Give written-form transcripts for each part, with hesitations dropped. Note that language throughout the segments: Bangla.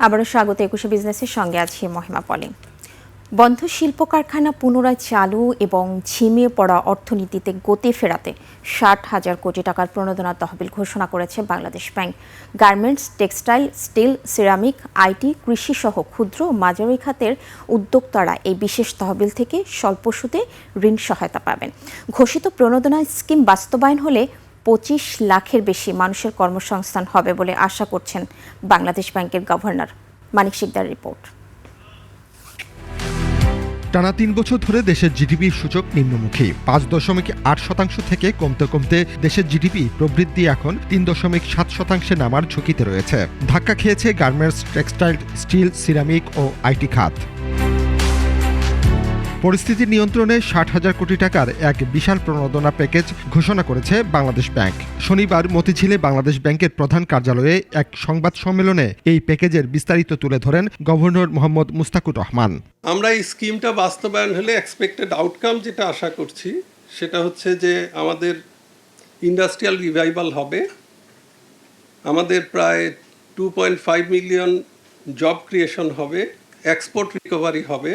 আবারও স্বাগত ২১ বিজনেসের সঙ্গে আছি মহিমা পলি। বন্ধ শিল্প কারখানা পুনরায় চালু এবং ঝিমিয়ে পড়া অর্থনীতিতে গতি ফেরাতে ৬০,০০০ কোটি টাকার প্রণোদনা তহবিল ঘোষণা করেছে Bangladesh bank. Garments, textile, steel, ceramic, IT, কৃষি সহ ক্ষুদ্র ও মাঝারি খাতের উদ্যোক্তারা এই বিশেষ তহবিল থেকে স্বল্প সুদে ঋণ সহায়তা পাবেন। ঘোষিত প্রণোদনা স্কিম বাস্তবায়ন হলে ২৫ লাখের বেশি মানুষের কর্মসংস্থান হবে বলে আশা করছেন বাংলাদেশ ব্যাংকের গভর্নর। মানিক শিকদার রিপোর্ট। টানা ৩ বছর ধরে দেশের জিডিপি সূচক নিম্নমুখী ৫.৮% থেকে কমতে কমতে দেশের জিডিপি প্রবৃদ্ধি এখন ৩.৭%-এ নামার ঝুঁকিতে রয়েছে। ধাক্কা খেয়েছে গার্মেন্টস, টেক্সটাইল, স্টিল, সিরামিক ও আইটি খাত। পরিস্থিতি নিয়ন্ত্রণে ৬০,০০০ কোটি টাকার এক বিশাল প্রণোদনা প্যাকেজ ঘোষণা করেছে বাংলাদেশ ব্যাংক। শনিবার মতিঝিলে বাংলাদেশ ব্যাংকের প্রধান কার্যালয়ে এক সংবাদ সম্মেলনে এই প্যাকেজের বিস্তারিত তুলে ধরেন গভর্নর মোহাম্মদ মুস্তাকুর রহমান। আমরা এই স্কিমটা বাস্তবায়ন হলে এক্সপেক্টেড আউটকাম যেটা আশা করছি সেটা হচ্ছে যে আমাদের ইন্ডাস্ট্রিয়াল রিভাইভাল হবে, আমাদের প্রায় 2.5 মিলিয়ন জব ক্রিয়েশন হবে, এক্সপোর্ট রিকভারি হবে,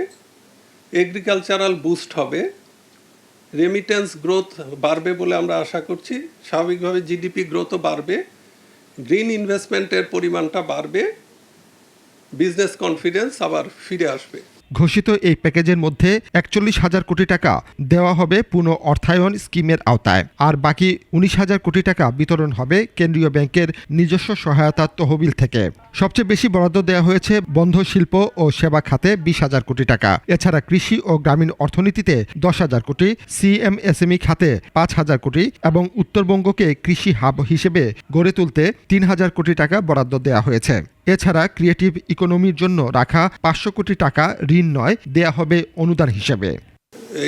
এগ্রিকালচারাল বুস্ট হবে, রেমিটেন্স গ্রোথ বাড়বে বলে আমরা আশা করছি, স্বাভাবিকভাবে জিডিপি গ্রোথও বাড়বে, গ্রিন ইনভেস্টমেন্টের পরিমাণটা বাড়বে, বিজনেস কনফিডেন্স আবার ফিরে আসবে। ঘোষিত এই প্যাকেজের মধ্যে ৪১,০০০ কোটি টাকা দেওয়া হবে পুনঃ অর্থায়ন স্কিমের আওতায়, আর বাকি ১৯,০০০ কোটি টাকা বিতরণ হবে কেন্দ্রীয় ব্যাংকের নিজস্ব সহায়তা তহবিল থেকে। সবচেয়ে বেশি বরাদ্দ দেওয়া হয়েছে বন্ধ শিল্প ও সেবা খাতে ২০,০০০ কোটি টাকা। এছাড়া কৃষি ও গ্রামীণ অর্থনীতিতে ১০,০০০ কোটি, সিএমএসএমই খাতে ৫,০০০ কোটি এবং উত্তরবঙ্গকে কৃষি হাব হিসেবে গড়ে তুলতে ৩,০০০ কোটি টাকা বরাদ্দ দেওয়া হয়েছে। এছাড়া ক্রিয়েটিভ ইকোনমির জন্য রাখা ৫০০ কোটি টাকা ঋণ নয়, দেয়া হবে অনুদান হিসেবে।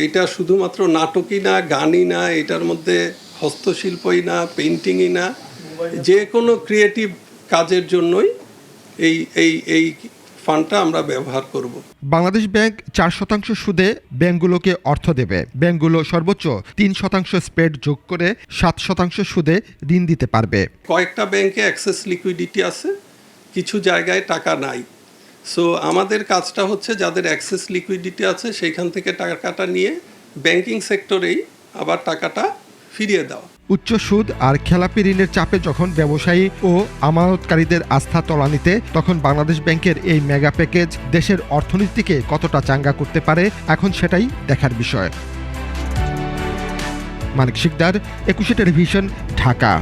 এটা শুধুমাত্র নাটকই না, গানই না, এটার মধ্যে হস্তশিল্পই না, পেইন্টিংই না, যে কোনো ক্রিয়েটিভ কাজের জন্যই এই এই এই ফান্ডটা আমরা ব্যবহার করব। বাংলাদেশ ব্যাংক ৪% সুদে ব্যাংকগুলোকে অর্থ দেবে। ব্যাংকগুলো সর্বোচ্চ ৩% স্প্রেড যোগ করে ৭% সুদে ঋণ দিতে পারবে। কয়েকটা ব্যাংকে অ্যাক্সেস লিকুইডিটি আছে, কিছু জায়গায় টাকা নাই। সো আমাদের কাজটা হচ্ছে যাদের অ্যাক্সেস লিকুইডিটি আছে সেইখান থেকে টাকাটা নিয়ে ব্যাংকিং সেক্টরেই আবার টাকাটা ফিরিয়ে দেওয়া। উচ্চ সুদ আর খেলাপি ঋণের চাপে যখন ব্যবসায়ী ও আমানতকারীদের আস্থা তলানিতে, তখন বাংলাদেশ ব্যাংকের এই মেগা প্যাকেজ দেশের অর্থনীতিকে কতটা চাঙ্গা করতে পারে, এখন সেটাই দেখার বিষয়। মানিক শিকদার, ২১ টেলিভিশন, ঢাকা।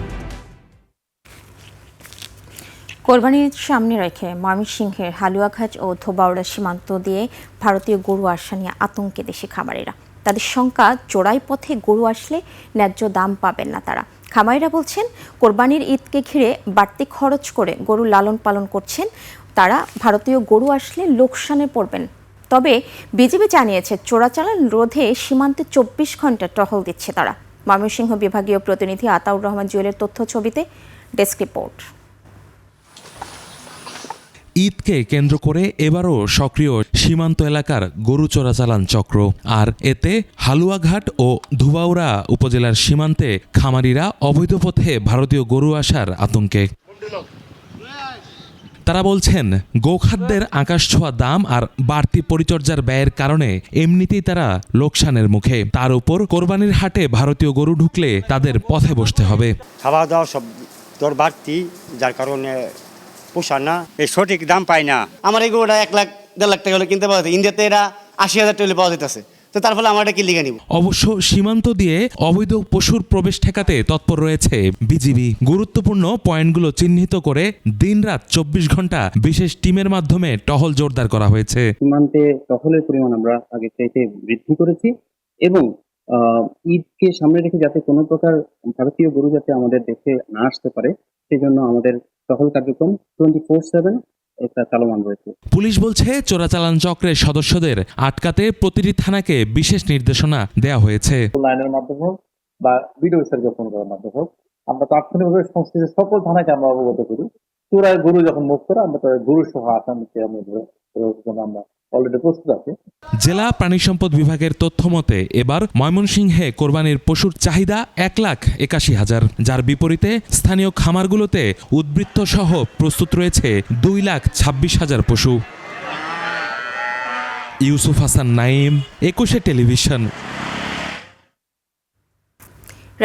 কোরবানির সামনে রেখে ময়মনসিংহের হালুয়াঘাট ও ধোবাউড়া সীমান্ত দিয়ে ভারতীয় গরু আসা নিয়ে আতঙ্কে দেশি খামারিরা। তাদের শঙ্কা, চোরাই পথে গরু আসলে ন্যায্য দাম পাবেন না তারা। খামারিরা বলছেন, কোরবানির ঈদকে ঘিরে বাড়তি খরচ করে গরু লালন পালন করছেন তারা, ভারতীয় গরু আসলে লোকসানে পড়বেন। তবে বিজিবি জানিয়েছে, চোরাচালান রোধে সীমান্তে ২৪ ঘন্টা টহল দিচ্ছে তারা। ময়মনসিংহ বিভাগীয় প্রতিনিধি আতাউর রহমান জুয়েলের তথ্য ছবিতে ডেস্ক রিপোর্ট। ঈদকে কেন্দ্র করে এবারও সক্রিয় সীমান্ত এলাকার গরু চোরাচালান চক্র, আর এতে হালুয়াঘাট ও ধুবাউড়া উপজেলার সীমান্তে খামারিরা অবৈধ পথে ভারতীয় গরু আসার আতঙ্কে। তারা বলছেন, গোখাদ্যের আকাশছোঁয়া দাম আর বাড়তি পরিচর্যার ব্যয়ের কারণে এমনিতেই তারা লোকসানের মুখে। তার উপর কোরবানির হাটে ভারতীয় গরু ঢুকলে তাদের পথে বসতে হবে। খাওয়া দাওয়া সব দর বাড়তি, যার কারণে পোষার না, এই সঠিক দাম পায় না। আমার এই গরুটা ১,০০,০০০-১,৫০,০০০ টাকা হলে কিনতে পাওয়া যায়, ইন্ডিয়াতে এরা ৮০,০০০ টাকা পাওয়া যেতেছে, তো তার ফলে আমার এটা কি লিখে নিব। অবশ্য সীমান্ত দিয়ে অবৈধ পশুর প্রবেশ ঠেকাতে তৎপর রয়েছে বিজিবি। গুরুত্বপূর্ণ পয়েন্টগুলো চিহ্নিত করে দিনরাত ২৪ ঘন্টা বিশেষ টিমের মাধ্যমে টহল জোরদার করা হয়েছে। সীমান্তে টহলের পরিমাণ আমরা আগে চাইতে বৃদ্ধি করেছি এবং ঈদকে সামনে রেখে যাতে কোনো প্রকার ভারতীয় গরু যাতে আমাদের দেশে না আসতে পারে, সেজন্য আমাদের টহল কার্যক্রম 24/7 এটা চালমান রয়েছে। পুলিশ বলছে, চোরাচালান চক্রের সদস্যদের আটকাতে প্রতিটি থানাকে বিশেষ নির্দেশনা দেওয়া হয়েছে। লাইনের মাধ্যমে হোক বা বিডিও অফিসারকে ফোন করার মাধ্যমে হোক, আমরা তাৎক্ষণিকভাবে সংশ্লিষ্ট সকল থানাকে আমরা অবগত করি। চোরাই গরু যখন মুখ করে আমরা গরু সহ আসামিকে আমরা অলরেডি প্রস্তুত আছে। জেলা প্রাণী সম্পদ বিভাগের তথ্য মতে এবার ময়মনসিংহে কোরবানির পশুর চাহিদা 1,81,000, যার বিপরীতে স্থানীয় খামারগুলোতে উদ্বৃত্ত সহ প্রস্তুত রয়েছে 2,26,000 পশু। ইউসুফ হাসান নাইম, 21 টেলিভিশন।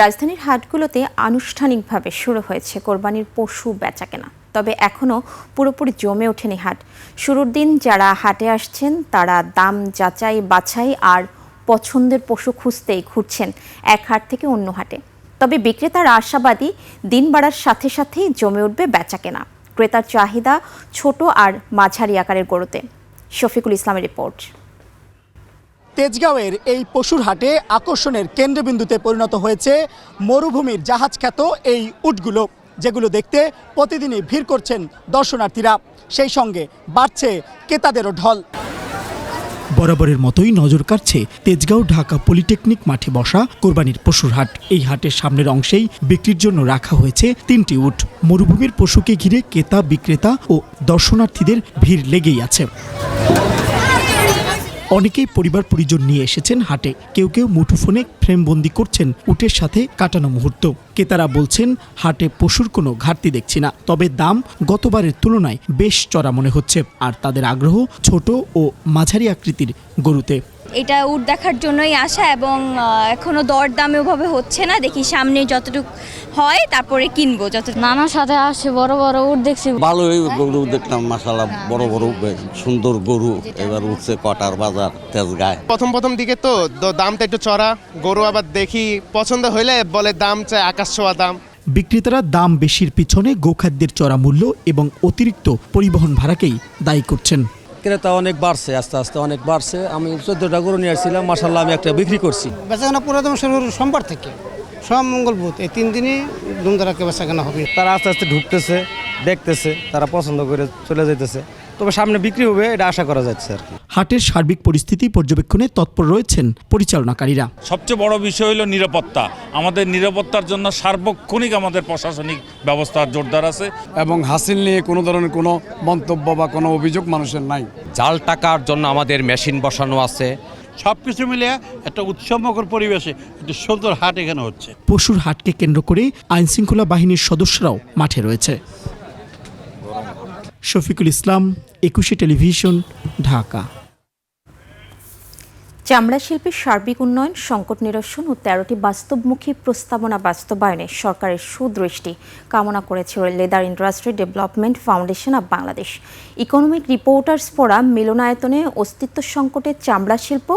রাজধানীর হাটগুলোতে আনুষ্ঠানিকভাবে শুরু হয়েছে কোরবানির পশু বেচাকেনা, তবে এখনও পুরোপুরি জমে ওঠেনি হাট। শুরুর দিন যারা হাটে আসছেন তারা দাম যাচাই বাছাই আর পছন্দের পশু খুঁজতেই ঘুরছেন এক হাট থেকে অন্য হাটে। তবে বিক্রেতারা আশাবাদী দিন বাড়ার সাথে সাথেই জমে উঠবে বেচাকেনা। ক্রেতার চাহিদা ছোট আর মাঝারি আকারের গরুতে। শফিকুল ইসলামের রিপোর্ট। তেজগাঁওয়ের এই পশুর হাটে আকর্ষণের কেন্দ্রবিন্দুতে পরিণত হয়েছে মরুভূমির জাহাজ খ্যাত এই উটগুলো, যেগুলো দেখতে প্রতিদিনই ভিড় করছেন দর্শনার্থীরা। সেই সঙ্গে বাড়ছে ক্রেতাদেরও ঢল। বরাবরের মতোই নজর কাড়ছে তেজগাঁও ঢাকা পলিটেকনিক মাঠে বসা কোরবানির পশুর হাট। এই হাটের সামনের অংশেই বিক্রির জন্য রাখা হয়েছে 3টি উট। মরুভূমির পশুকে ঘিরে ক্রেতা বিক্রেতা ও দর্শনার্থীদের ভিড় লেগেই আছে। অনেকেই পরিবার পরিজন নিয়ে এসেছেন হাটে। কেউ কেউ মুঠোফোনে ফ্রেমবন্দি করছেন উটের সাথে কাটানো মুহূর্ত। ক্রেতারা বলছেন হাটে পশুর কোনো ঘাটতি দেখছি না, তবে দাম গতবারের তুলনায় বেশ চড়া মনে হচ্ছে। আর তাদের আগ্রহ ছোট ও মাঝারি আকৃতির গরুতে। এটা উট দেখার জন্যই আসা, এবং এখনো দরদামে ওভাবে হচ্ছে না। দেখি সামনে যতটুকু হয় তারপরে কিনবো। নানার সাথে আসছে, বড় বড় উট দেখছি। ভালোই গরু দেখলাম, মাশাআল্লাহ বড় বড় সুন্দর গরু। এবার উঠছে কটার বাজার তেজগাঁয়। প্রথম দিকে তো দামটা একটু চড়া, গরু আবার দেখি পছন্দ হইলে বলে দাম চাই আকাশ ছোঁয়া দাম। বিক্রেতারা দাম বেশির পিছনে গোখাদ্যের চড়া মূল্য এবং অতিরিক্ত পরিবহন ভাড়াকেই দায়ী করছেন। ক্রেতা অনেক বাড়ছে, আস্তে আস্তে অনেক বাড়ছে। আমি 14টা গরু নিয়ে আসছিলাম, মাশাআল্লাহ আমি একটা বিক্রি করছি। বেচাকেনা পুরোদম শুরু সোমবার থেকে সোম মঙ্গল বুধ, এই 3 দিনই ধুমধারাকে বেচাকেনা হবে। তারা আস্তে আস্তে ঢুকতেছে, দেখতেছে, তারা পছন্দ করে চলে যাইতেছে। তবে সামনে বিক্রি হবে এটা আশা করা যাচ্ছে আর কি। হাটের সার্বিক পরিস্থিতি পর্যবেক্ষণে তৎপর রয়েছেন পরিচালনাকারীরা। সবচেয়ে বড় বিষয় হলো নিরাপত্তা। আমাদের নিরাপত্তার জন্য সার্বক্ষণিক আমাদের প্রশাসনিক ব্যবস্থা জোরদার আছে, এবং হাসিল নিয়ে কোনো ধরনের কোনো মন্তব্য বা কোনো অভিযোগ মানুষের নাই। জাল টাকার জন্য আমাদের মেশিন বসানো আছে। সবকিছু মিলে একটা উৎসবমুখর পরিবেশে একটা সুন্দর হাট এখানে হচ্ছে। পশুর হাটকে কেন্দ্র করে আইনশৃঙ্খলা বাহিনীর সদস্যরাও মাঠে রয়েছে। শফিকুল ইসলাম, 21 টেলিভিশন, ঢাকা। চামড়া শিল্পের সার্বিক উন্নয়ন, সংকট নিরসন ও 13টি বাস্তবমুখী প্রস্তাবনা বাস্তবায়নে সরকারের সুদৃষ্টি কামনা করেছে leather industry development foundation of Bangladesh. Economic reporters forum মিলনায়তনে অস্তিত্ব সংকটে চামড়া শিল্প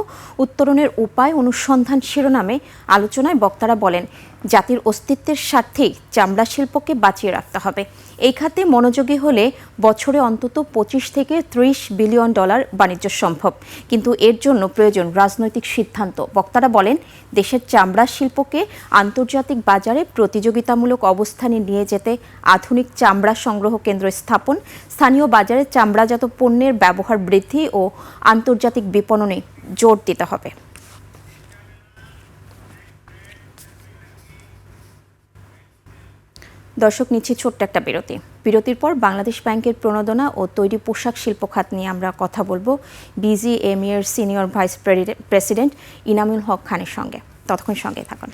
উত্তরণের উপায় অনুসন্ধান শিরোনামে আলোচনায় বক্তারা বলেন, জাতির অস্তিত্বের স্বার্থেই চামড়া শিল্পকে বাঁচিয়ে রাখতে হবে। এই খাতে মনোযোগী হলে বছরে অন্তত 25 থেকে 30 বিলিয়ন ডলার বাণিজ্য সম্ভব, কিন্তু এর জন্য প্রয়োজন রাজনৈতিক সিদ্ধান্ত। বক্তারা বলেন, দেশের চামড়া শিল্পকে আন্তর্জাতিক বাজারে প্রতিযোগিতামূলক অবস্থানে নিয়ে যেতে আধুনিক চামড়া সংগ্রহ কেন্দ্র স্থাপন, স্থানীয় বাজারে চামড়াজাত পণ্যের ব্যবহার বৃদ্ধি ও আন্তর্জাতিক বিপণনে জোর দিতে হবে। দর্শক, নিচ্ছি ছোট্ট একটা বিরতি। বিরতির পর বাংলাদেশ ব্যাংকের প্রণোদনা ও তৈরি পোশাক শিল্প খাত নিয়ে আমরা কথা বলবো BGME এর সিনিয়র ভাইস প্রেসিডেন্ট ইনামুল হক খানের সঙ্গে। ততক্ষণ সঙ্গে থাকুন।